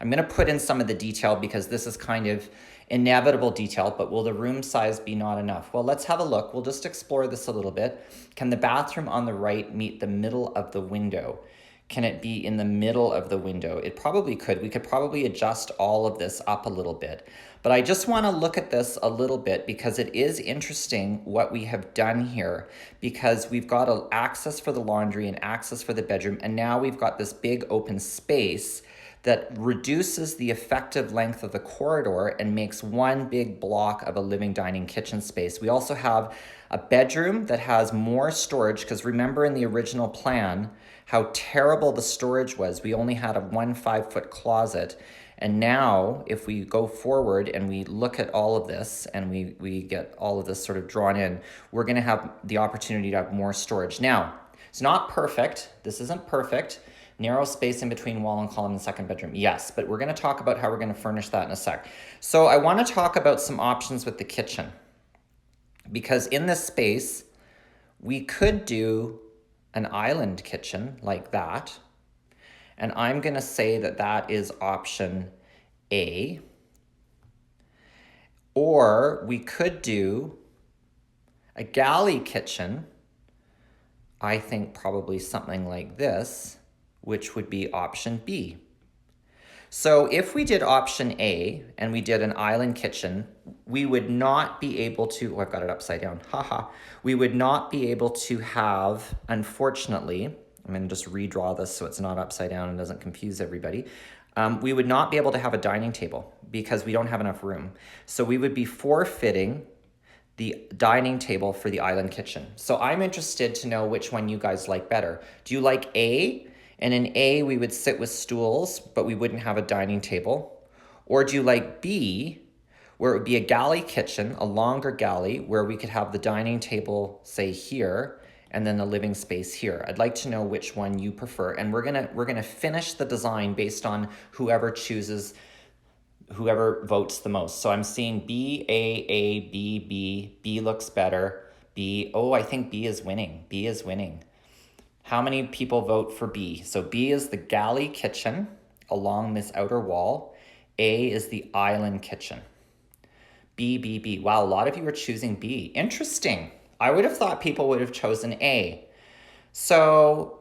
I'm gonna put in some of the detail because this is kind of inevitable detail, but will the room size be not enough? Well, let's have a look. We'll just explore this a little bit. Can the bathroom on the right meet the middle of the window? Can it be in the middle of the window? It probably could. We could probably adjust all of this up a little bit. But I just want to look at this a little bit because it is interesting what we have done here, because we've got access for the laundry and access for the bedroom, and now we've got this big open space that reduces the effective length of the corridor and makes one big block of a living, dining, kitchen space. We also have a bedroom that has more storage, because remember in the original plan how terrible the storage was. We only had a 5-foot closet. And now if we go forward and we look at all of this and we get all of this sort of drawn in, we're gonna have the opportunity to have more storage. Now, it's not perfect. This isn't perfect. Narrow space in between wall and column in the second bedroom. Yes, but we're gonna talk about how we're gonna furnish that in a sec. So I wanna talk about some options with the kitchen, because in this space, we could do an island kitchen like that. And I'm gonna say that that is option A. Or we could do a galley kitchen. I think probably something like this, which would be option B. So if we did option A and we did an island kitchen, we would not be able to, oh, I've got it upside down, haha. We would not be able to have, unfortunately, I'm gonna just redraw this so it's not upside down and doesn't confuse everybody. We would not be able to have a dining table because we don't have enough room. So we would be forfeiting the dining table for the island kitchen. So I'm interested to know which one you guys like better. Do you like A? And in A, we would sit with stools, but we wouldn't have a dining table. Or do you like B, where it would be a galley kitchen, a longer galley, where we could have the dining table, say here, and then the living space here? I'd like to know which one you prefer. And we're gonna finish the design based on whoever votes the most. So I'm seeing B, A, B, B. B looks better. B, oh, I think B is winning. B is winning. How many people vote for B? So B is the galley kitchen along this outer wall. A is the island kitchen. B, B, B. Wow, a lot of you are choosing B. Interesting. I would have thought people would have chosen A. So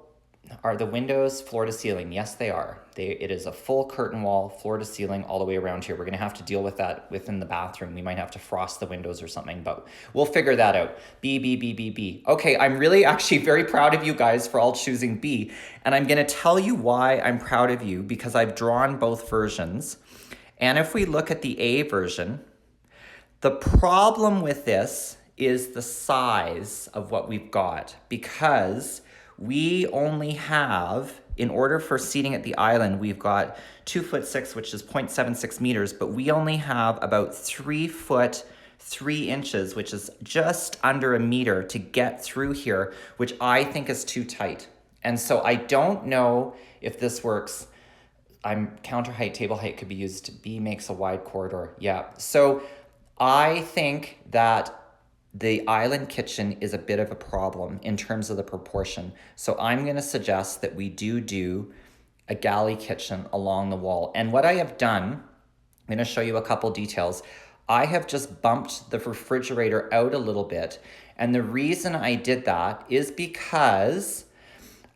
are the windows floor to ceiling? Yes, they are. It is a full curtain wall, floor to ceiling, all the way around here. We're gonna have to deal with that within the bathroom. We might have to frost the windows or something, but we'll figure that out. B, B, B, B, B. Okay, I'm really actually very proud of you guys for all choosing B. And I'm gonna tell you why I'm proud of you, because I've drawn both versions. And if we look at the A version, the problem with this is the size of what we've got, because we only have, in order for seating at the island, we've got 2'6", which is 0.76 meters, but we only have about 3 foot 3 inches, which is just under a meter to get through here, which I think is too tight. And so I don't know if this works. Counter height, table height could be used. B makes a wide corridor. Yeah. So I think that the island kitchen is a bit of a problem in terms of the proportion. So I'm going to suggest that we do a galley kitchen along the wall. And what I have done, I'm going to show you a couple details. I have just bumped the refrigerator out a little bit. And the reason I did that is because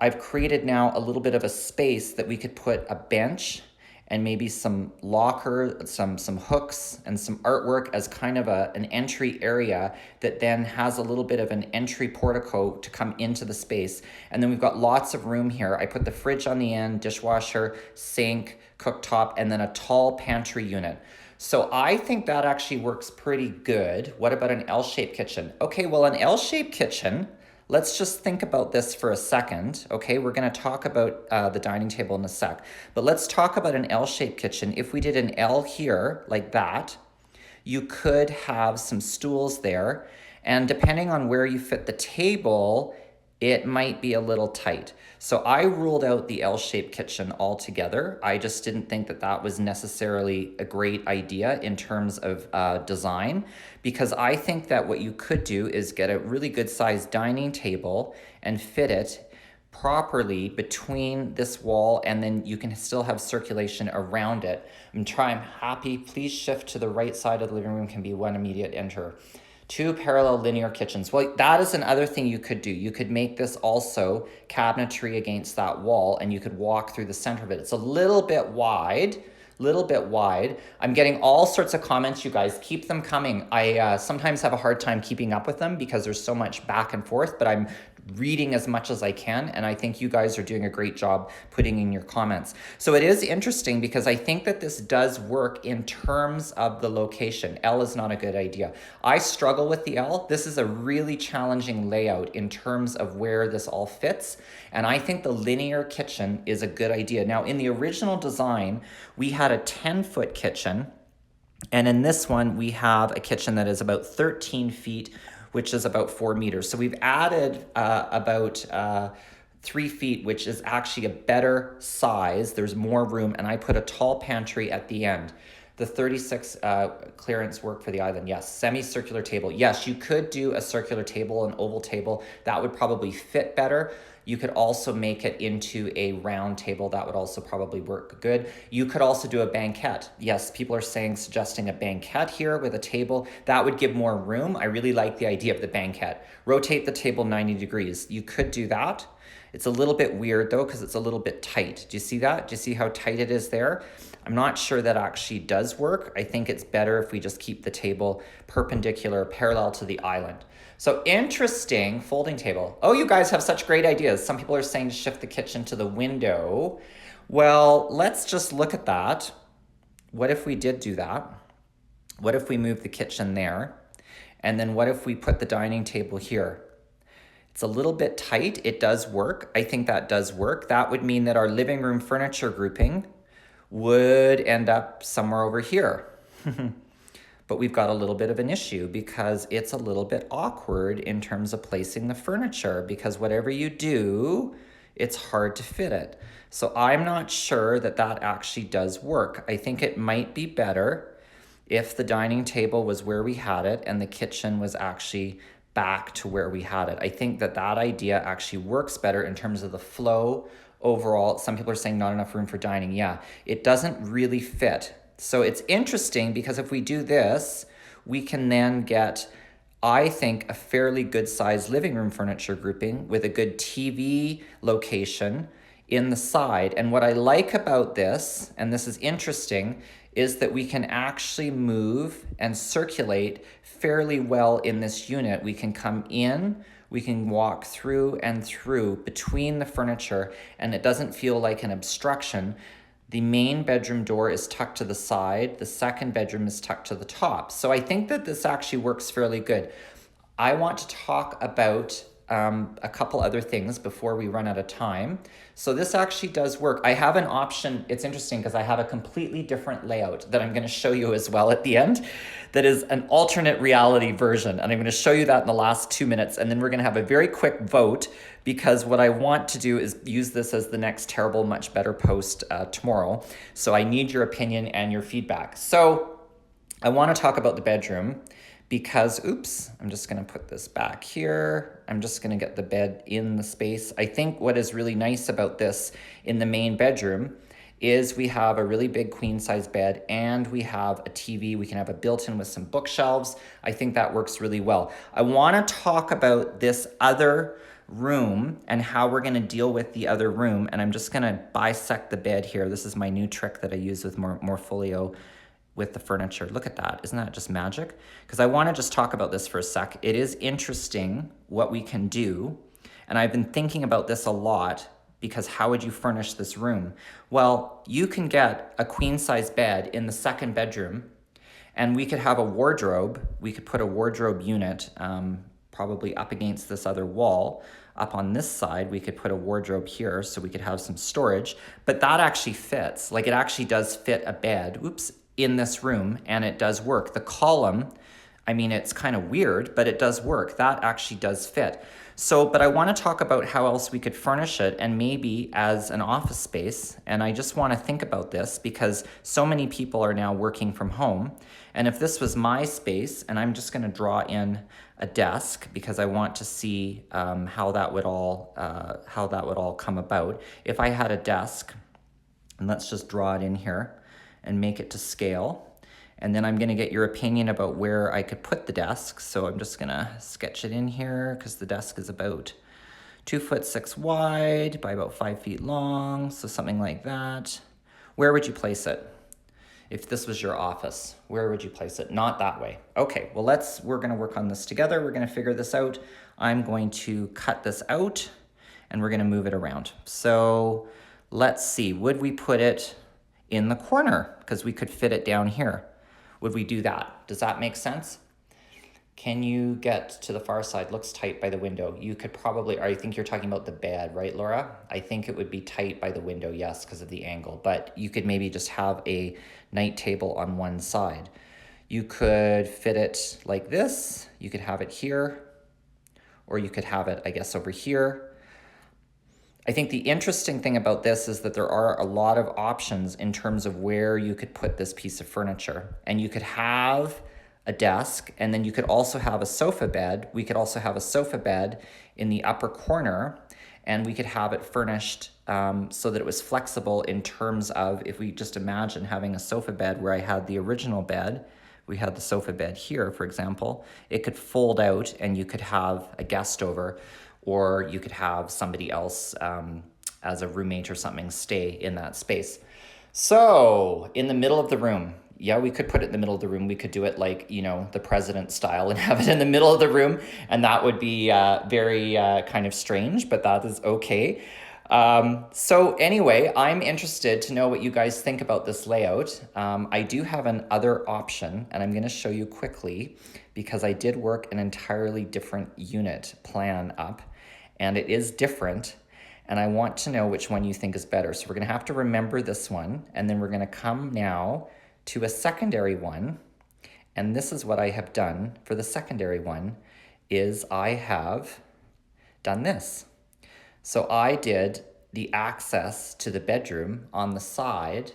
I've created now a little bit of a space that we could put a bench and maybe some locker, some hooks and some artwork as kind of an entry area that then has a little bit of an entry portico to come into the space. And then we've got lots of room here. I put the fridge on the end, dishwasher, sink, cooktop, and then a tall pantry unit. So I think that actually works pretty good. What about an L-shaped kitchen? Okay, well, an L-shaped kitchen, let's just think about this for a second, okay? We're gonna talk about the dining table in a sec, but let's talk about an L-shaped kitchen. If we did an L here, like that, you could have some stools there, and depending on where you fit the table, it might be a little tight. So I ruled out the L-shaped kitchen altogether. I just didn't think that that was necessarily a great idea in terms of design, because I think that what you could do is get a really good sized dining table and fit it, properly between this wall, and then you can still have circulation around it. I'm happy. Please shift to the right side of the living room, can be one immediate enter. 2 parallel linear kitchens. Well, that is another thing you could do. You could make this also cabinetry against that wall, and you could walk through the center of it. It's a little bit wide. I'm getting all sorts of comments, you guys. Keep them coming. I sometimes have a hard time keeping up with them because there's so much back and forth, but I'm reading as much as I can, and I think you guys are doing a great job putting in your comments. So it is interesting because I think that this does work in terms of the location. L is not a good idea. I struggle with the L. This is a really challenging layout in terms of where this all fits, and I think the linear kitchen is a good idea. Now, in the original design, we had a 10-foot kitchen, and in this one, we have a kitchen that is about 13 feet, which is about 4 meters. So we've added about 3 feet, which is actually a better size. There's more room, and I put a tall pantry at the end. The 36 clearance work for the island. Yes, semicircular table. Yes, you could do a circular table, an oval table. That would probably fit better. You could also make it into a round table. That would also probably work good. You could also do a banquette. Yes, people are suggesting a banquette here with a table. That would give more room. I really like the idea of the banquette. Rotate the table 90 degrees. You could do that. It's a little bit weird though, because it's a little bit tight. Do you see that? Do you see how tight it is there? I'm not sure that actually does work. I think it's better if we just keep the table perpendicular, parallel to the island. So interesting, folding table. Oh, you guys have such great ideas. Some people are saying to shift the kitchen to the window. Well, let's just look at that. What if we did do that? What if we move the kitchen there? And then what if we put the dining table here? It's a little bit tight. It does work. I think that does work. That would mean that our living room furniture grouping would end up somewhere over here. But we've got a little bit of an issue because it's a little bit awkward in terms of placing the furniture, because whatever you do, it's hard to fit it. So I'm not sure that that actually does work. I think it might be better if the dining table was where we had it and the kitchen was actually back to where we had it. I think that that idea actually works better in terms of the flow overall. Some people are saying not enough room for dining. Yeah, it doesn't really fit. So it's interesting because if we do this, we can then get, I think, a fairly good sized living room furniture grouping with a good TV location in the side. And what I like about this, and this is interesting, is that we can actually move and circulate fairly well in this unit. We can come in, we can walk through and through between the furniture, and it doesn't feel like an obstruction. The main bedroom door is tucked to the side. The second bedroom is tucked to the top. So I think that this actually works fairly good. I want to talk about a couple other things before we run out of time. So this actually does work. I have an option. It's interesting because I have a completely different layout that I'm going to show you as well at the end. That is an alternate reality version. And I'm going to show you that in the last 2 minutes. And then we're going to have a very quick vote, because what I want to do is use this as the next terrible, much better post tomorrow. So I need your opinion and your feedback. So I want to talk about the bedroom. Because, oops, I'm just going to put this back here. I'm just going to get the bed in the space. I think what is really nice about this in the main bedroom is we have a really big queen size bed and we have a TV. We can have a built-in with some bookshelves. I think that works really well. I want to talk about this other room and how we're going to deal with the other room. And I'm just going to bisect the bed here. This is my new trick that I use with Morfolio with the furniture. Look at that. Isn't that just magic? Because I want to just talk about this for a sec. It is interesting what we can do. And I've been thinking about this a lot, because how would you furnish this room? Well, you can get a queen size bed in the second bedroom, and we could have a wardrobe. We could put a wardrobe unit probably up against this other wall. Up on this side, we could put a wardrobe here so we could have some storage. But that actually fits. Like, it actually does fit a bed. Oops. In this room, and it does work. The column, I mean, it's kind of weird, but it does work. That actually does fit. So, but I want to talk about how else we could furnish it and maybe as an office space. And I just want to think about this because so many people are now working from home. And if this was my space, and I'm just going to draw in a desk because I want to see how that would all come about. If I had a desk, and let's just draw it in here and make it to scale. And then I'm gonna get your opinion about where I could put the desk. So I'm just gonna sketch it in here because the desk is about 2'6" wide by about 5 feet long. So something like that. Where would you place it? If this was your office, where would you place it? Not that way. Okay, well we're gonna work on this together. We're gonna figure this out. I'm going to cut this out and we're gonna move it around. So let's see, would we put it in the corner? Because we could fit it down here. Would we do that? Does that make sense? Can you get to the far side? Looks tight by the window. You could probably, I think you're talking about the bed, right, Laura? I think it would be tight by the window, yes, because of the angle. But you could maybe just have a night table on one side. You could fit it like this. You could have it here, or you could have it, I guess, over here. I think the interesting thing about this is that there are a lot of options in terms of where you could put this piece of furniture. And you could have a desk, and then you could also have a sofa bed. We could also have a sofa bed in the upper corner, and we could have it furnished so that it was flexible in terms of, if we just imagine having a sofa bed where I had the original bed, we had the sofa bed here, for example, it could fold out and you could have a guest over, or you could have somebody else as a roommate or something stay in that space. So in the middle of the room, yeah, we could put it in the middle of the room. We could do it like, the president style and have it in the middle of the room. And that would be very kind of strange, but that is okay. So anyway, I'm interested to know what you guys think about this layout. I do have another option, and I'm going to show you quickly because I did work an entirely different unit plan up, and it is different, and I want to know which one you think is better. So we're going to have to remember this one, and then we're going to come now to a secondary one, and this is what I have done for the secondary one, is I have done this. So I did the access to the bedroom on the side,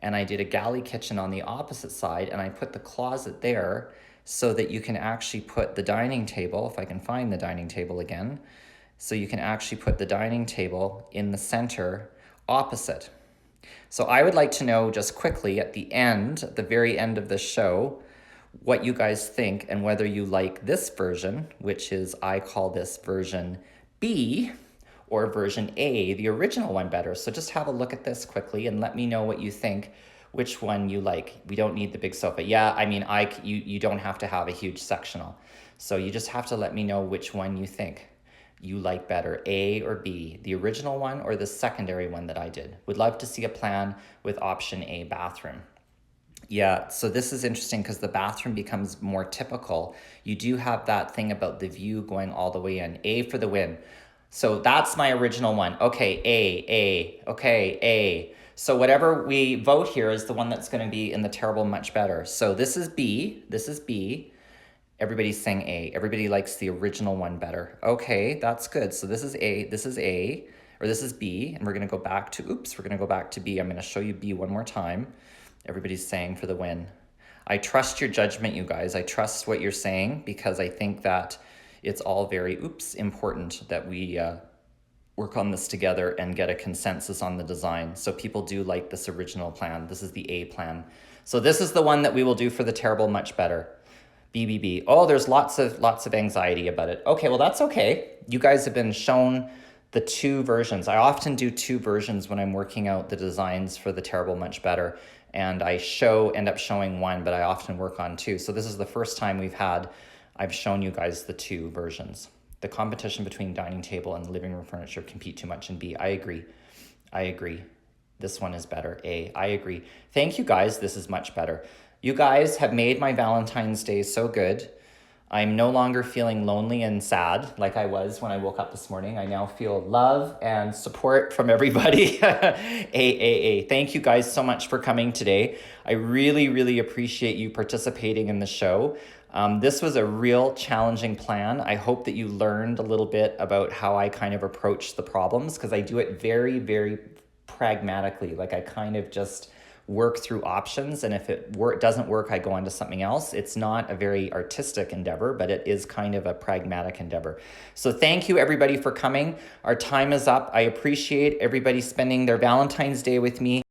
and I did a galley kitchen on the opposite side, and I put the closet there so that you can actually put the dining table, if I can find the dining table again, so you can actually put the dining table in the center opposite. So I would like to know just quickly at the very end of the show, what you guys think and whether you like this version, which is, I call this version B, or version A, the original one, better. So just have a look at this quickly and let me know what you think, which one you like. We don't need the big sofa. Yeah, I mean, you don't have to have a huge sectional. So you just have to let me know which one you think you like better, A or B, the original one or the secondary one that I did. Would love to see a plan with option A, bathroom. Yeah, so this is interesting because the bathroom becomes more typical. You do have that thing about the view going all the way in. A for the win. So that's my original one. Okay, okay, A. So whatever we vote here is the one that's going to be in the terrible much better. So this is B. Everybody's saying A. Everybody likes the original one better. Okay, that's good. So this is A, or this is B, and we're going to go back to, we're going to go back to B. I'm going to show you B one more time. Everybody's saying for the win. I trust your judgment, you guys. I trust what you're saying because I think that it's all very, important that we work on this together and get a consensus on the design. So people do like this original plan. This is the A plan. So this is the one that we will do for the terrible much better. BBB. Oh, there's lots of anxiety about it. Okay, well, that's okay. You guys have been shown the two versions. I often do two versions when I'm working out the designs for the terrible much better. And I end up showing one, but I often work on two. So this is the first time I've shown you guys the two versions. The competition between dining table and living room furniture compete too much in B. I agree. This one is better. A. I agree. Thank you guys. This is much better. You guys have made my Valentine's Day so good. I'm no longer feeling lonely and sad like I was when I woke up this morning. I now feel love and support from everybody. Thank you guys so much for coming today. I really, really appreciate you participating in the show. This was a real challenging plan. I hope that you learned a little bit about how I kind of approach the problems, because I do it very, very pragmatically. Like I kind of just work through options, and if it doesn't work, I go on to something else. It's not a very artistic endeavor, but it is kind of a pragmatic endeavor. So thank you everybody for coming. Our time is up. I appreciate everybody spending their Valentine's Day with me.